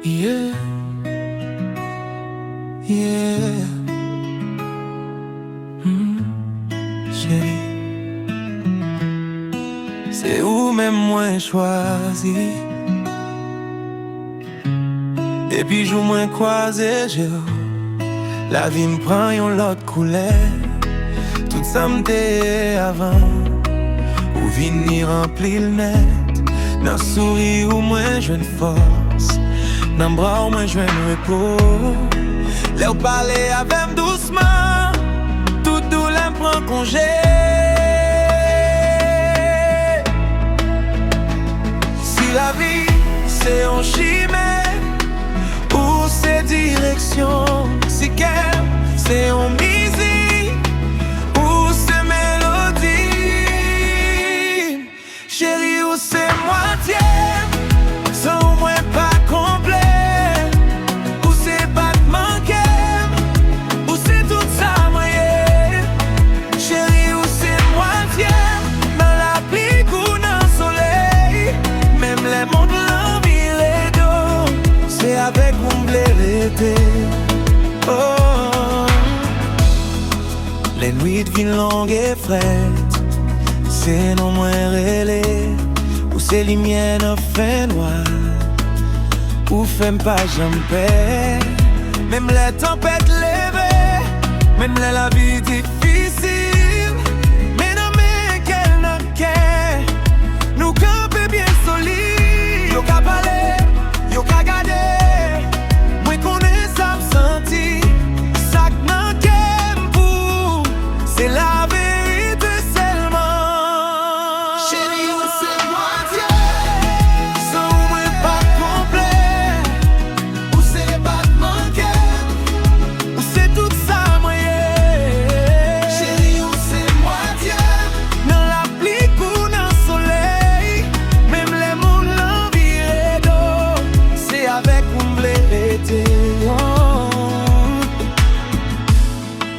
Yeah, yeah. Chérie, c'est où même moins choisi. Depuis jour moins croisé, la vie me prend une autre couleur. Tout ça m'était avant, ou venir remplir le net. Dans sourire ou moins je une force, dans bras ou moins je une repos. Là où parler avec doucement, tout douleur prend congé. Si la vie c'est un chimère ou c'est direction, si qu'elle c'est un musique ou c'est mélodie, chérie ou c'est moitié, sans moins pas complet, ou c'est battement qu'elle, ou c'est tout ça moyen, chérie ou c'est moitié, dans la pluie ou dans le soleil, même les mondes l'envie les dos, c'est avec mon blé l'été. Oh, les nuits deviennent longues et frettes, c'est non moins relais, ou c'est lumière dans fin noir, ou fait pas jambe. Même les tempêtes levées, même la vie difficile, mais non mais qu'elle n'a qu'elle, nous camper bien solide. Yo ka parler, yo ka garder, moi connais ça senti, ça n'a qu'elle pour, c'est la vérité seulement. Chérie, où c'est moitié, sans moins pas complet, où c'est battement qu'elle, où c'est tout ça moyen. Chérie, où c'est moitié, dans la pluie ou dans le soleil, même les mondes l'envie d'eau, c'est avec un blé l'été.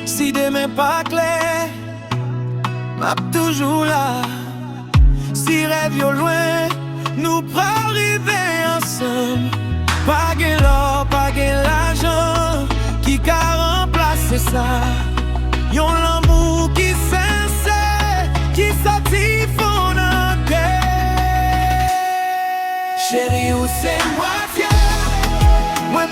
Si demain pas clair, m'a toujours là. Si rêve au loin, nous pas arriver ensemble. Pas gain l'or, pas gain l'argent, qui qu'a remplacé ça. Yon l'amour qui sincère, qui s'active en cœur. Chérie, où c'est moi fier, moi